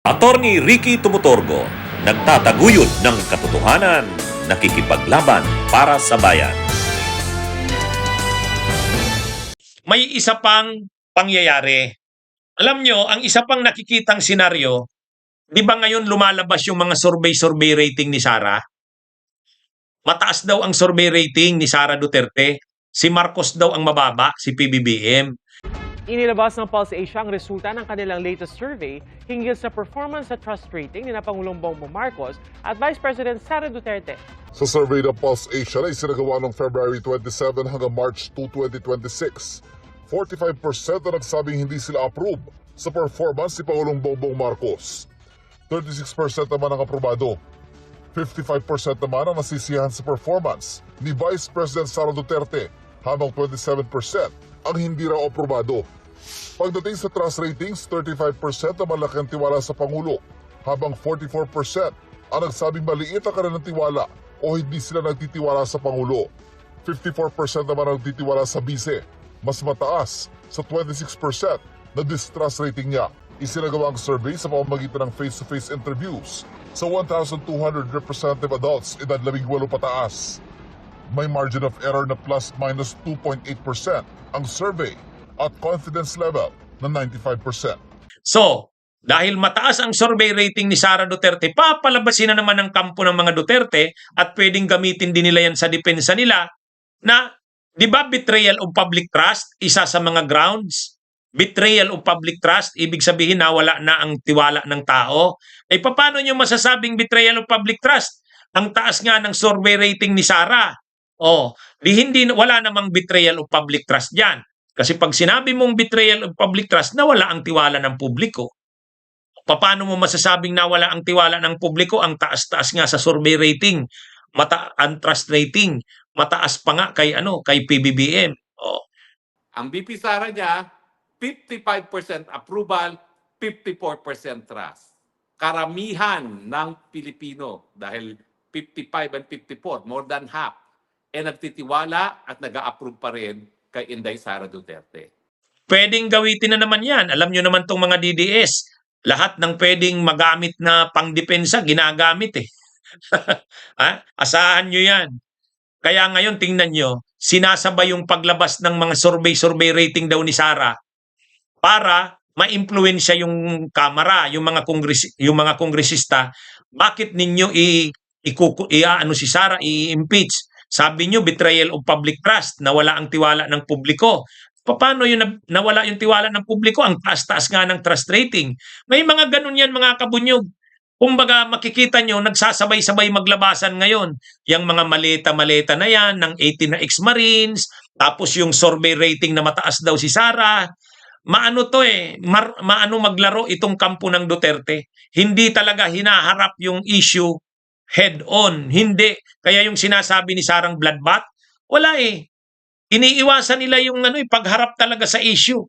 Attorney Ricky Tumutorgo, nagtataguyod ng katotohanan, nakikipaglaban para sa bayan. May isa pang pangyayari. Alam nyo, ang isa pang nakikitang senaryo, di ba ngayon lumalabas yung mga survey rating ni Sara? Mataas daw ang survey rating ni Sara Duterte. Si Marcos daw ang mababa, si PBBM. Inilabas ng Pulse Asia ang resulta ng kanilang latest survey hinggil sa performance at trust rating ni Pangulong Bongbong Marcos at Vice President Sara Duterte. Sa survey ng Pulse Asia na isinagawa noong February 27 hanggang March 2, 2026, 45% na nagsabing hindi sila approve sa performance ni Pangulong Bongbong Marcos. 36% naman ang aprobado. 55% naman ang nasisiyahan sa performance ni Vice President Sara Duterte, habang 27% ang hindi raw aprobado. Pagdating sa trust ratings, 35% na malaki ang tiwala sa Pangulo, habang 44% ang nagsabing maliit ang kanilang tiwala o hindi sila nagtitiwala sa Pangulo. 54% naman ang nagtitiwala sa Bise, mas mataas sa 26% na distrust rating niya. Isinagawa ang survey sa pamamagitan ng face-to-face interviews sa 1,200 representative adults edad 18 pataas. May margin of error na plus-minus 2.8% ang survey at confidence level na 95%. So, dahil mataas ang survey rating ni Sara Duterte, papalabasin na naman ang kampo ng mga Duterte at pwedeng gamitin din nila yan sa depensa nila na, di ba, betrayal of public trust, isa sa mga grounds? Betrayal of public trust, ibig sabihin na wala na ang tiwala ng tao. Eh, paano nyo masasabing betrayal of public trust? Ang taas nga ng survey rating ni Sara. Oh, wala namang betrayal of public trust diyan. Kasi pag sinabi mong betrayal of public trust, nawala ang tiwala ng publiko. Paano mo masasabing nawala ang tiwala ng publiko? Ang taas-taas nga sa survey rating, ang trust rating, mataas pa nga kay PBBM. Oh. Ang BP Sara niya, 55% approval, 54% trust. Karamihan ng Pilipino, dahil 55 and 54, more than half, nagtitiwala at nag-a-approve pa rin kay Inday Sara Duterte. Pwedeng gawitin na naman yan. Alam nyo naman tong mga DDS. Lahat ng pwedeng magamit na pangdepensa, ginagamit eh. Ha? Asahan nyo yan. Kaya ngayon, tingnan nyo, sinasabay yung paglabas ng mga survey rating daw ni Sara para ma-impluwensya yung Kamara, yung mga kongresista. Bakit ninyo si Sara i-impeach? Sabi nyo, betrayal of public trust, nawala ang tiwala ng publiko. Paano yun nawala yung tiwala ng publiko? Ang taas-taas nga ng trust rating. May mga ganun yan, mga kabunyog. Kumbaga, makikita nyo, nagsasabay-sabay maglabasan ngayon. Yang mga maleta-maleta na yan, ng 18 na ex-marines, tapos yung survey rating na mataas daw si Sara. Maano to eh, maano maglaro itong kampo ng Duterte. Hindi talaga hinaharap yung issue head-on. Hindi. Kaya yung sinasabi ni Sarang bloodbath, wala eh. Iniiwasan nila yung pagharap talaga sa issue.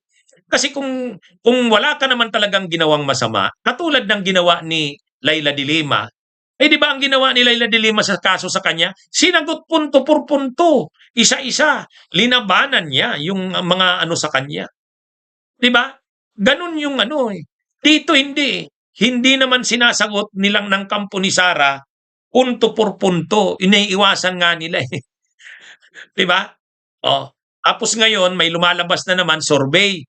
Kasi kung wala ka naman talagang ginawang masama, katulad ng ginawa ni Leila de Lima, eh di ba ang ginawa ni Leila de Lima sa kaso sa kanya? Sinagot punto por punto. Isa-isa. Linabanan niya yung mga sa kanya. Di ba? Ganun yung eh. Dito hindi eh. Hindi naman sinasagot nilang ng kampo ni Sara punto por punto. Iniiwasan nga nila eh. Di ba? Oh. Tapos ngayon, may lumalabas na naman survey.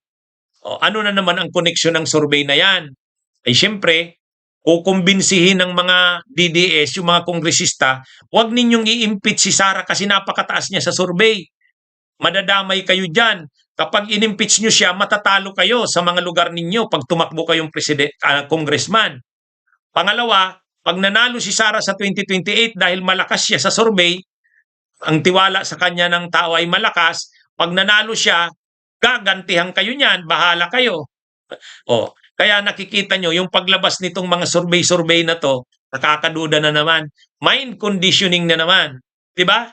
Oh, ano na naman ang koneksyon ng survey na yan? Ay siyempre, kukumbinsihin ng mga DDS, yung mga kongresista, huwag ninyong i-impeach si Sara kasi napakataas niya sa survey. Madadamay kayo dyan. Kapag in-impeach nyo siya, matatalo kayo sa mga lugar ninyo pag tumakbo kayong congressman. Pangalawa, pag nanalo si Sara sa 2028 dahil malakas siya sa survey, ang tiwala sa kanya ng tao ay malakas, pag nanalo siya, gagantihan kayo niyan, bahala kayo. Oh, kaya nakikita nyo, yung paglabas nitong mga survey na to, nakakaduda na naman. Mind conditioning na naman. Diba?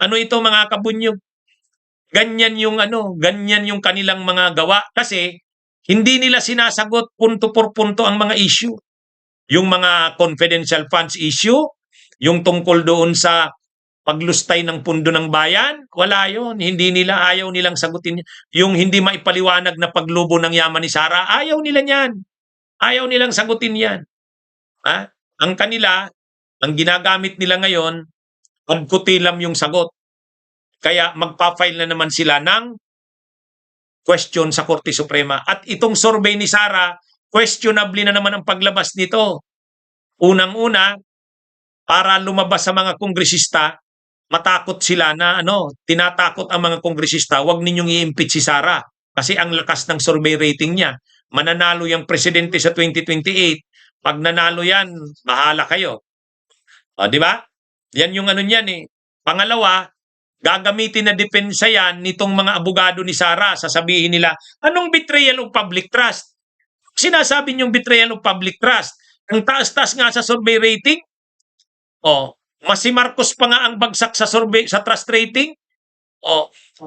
Ano ito mga kabunyog? Ganyan yung kanilang mga gawa kasi hindi nila sinasagot punto por punto ang mga issue. Yung mga confidential funds issue, yung tungkol doon sa paglustay ng pundo ng bayan, wala yun. Ayaw nilang sagutin. Yung hindi maipaliwanag na paglubo ng yaman ni Sara, ayaw nila niyan. Ayaw nilang sagutin yan. Ang kanila, ang ginagamit nila ngayon, ad kutilam yung sagot. Kaya magpa-file na naman sila ng question sa Korte Suprema. At itong survey ni Sara, questionably na naman ang paglabas nito. Unang-una, para lumabas sa mga kongresista, matakot sila na tinatakot ang mga kongresista, wag ninyong i-impeach si Sara kasi ang lakas ng survey rating niya. Mananalo yung presidente sa 2028. Pag nanalo yan, bahala kayo. Di ba? Yan yung niyan eh. Pangalawa, gagamitin na depensa yan nitong mga abogado ni Sara. Sasabihin nila, anong betrayal of public trust? Sinasabi niyong betrayal of public trust. Ang taas-taas nga sa survey rating. Mas si Marcos pa nga ang bagsak sa survey sa trust rating.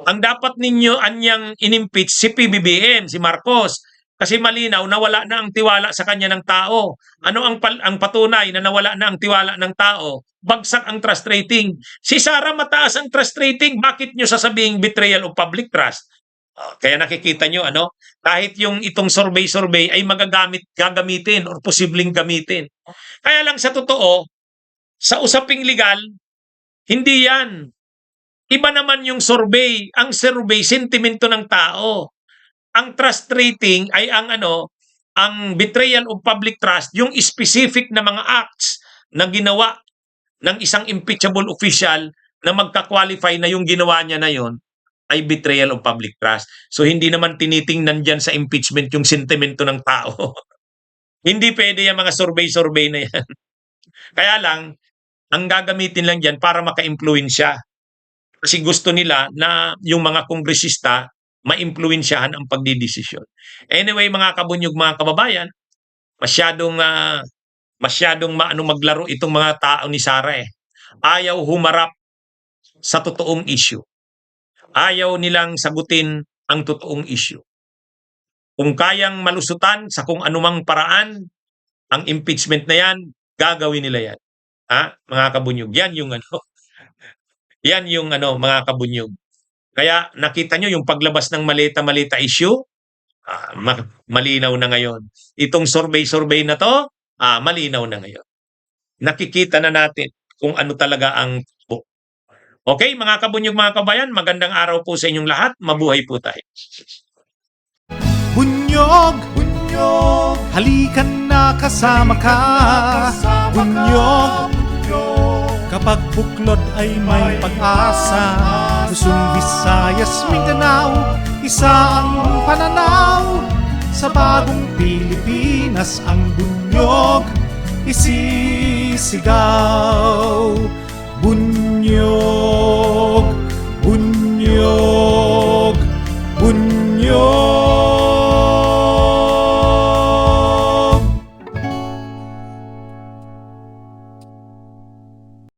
Ang dapat ninyo anyang inimpeach si PBBM, si Marcos. Kasi malinaw nawala na ang tiwala sa kanya ng tao. Ano ang patunay na nawala na ang tiwala ng tao? Bagsak ang trust rating. Si Sara mataas ang trust rating. Bakit nyo sasabing betrayal of public trust? Kaya nakikita nyo, kahit yung itong survey ay gagamitin or posibleng gamitin. Kaya lang sa totoo, sa usaping legal, hindi yan. Iba naman yung survey. Ang survey, sentimento ng tao. Ang trust rating ay ang betrayal of public trust, yung specific na mga acts na ginawa ng isang impeachable official na magka-qualify na yung ginawa niya na yon ay betrayal of public trust. So hindi naman tinitingnan dyan sa impeachment yung sentimento ng tao. Hindi pwede yung mga survey na yan. Kaya lang, ang gagamitin lang dyan para maka-impluwensya. Kasi gusto nila na yung mga kongresista ma-impluwensyahan ang pagdidesisyon. Anyway, mga kabunyog, mga kababayan, masyadong maglaro itong mga tao ni Sara eh. Ayaw humarap sa totoong issue. Ayaw nilang sagutin ang totoong issue. Kung kayang malusutan sa kung anumang paraan ang impeachment na yan, gagawin nila yan. Mga kabunyog, yan yung yan yung mga kabunyog. Kaya nakita nyo yung paglabas ng malita issue, malinaw na ngayon. Itong survey na to, malinaw na ngayon. Nakikita na natin kung ano talaga ang tubo. Okay, mga kabunyog, mga kabayan, magandang araw po sa inyong lahat. Mabuhay po tayo. Bunyog, halikan na kasama ka. Bunyog, kapag buklod ay may pag-asa. Luzon, Visayas, Mindanao, isa ang pananaw. Sa bagong Pilipinas ang bunyog isisigaw. Bunyog.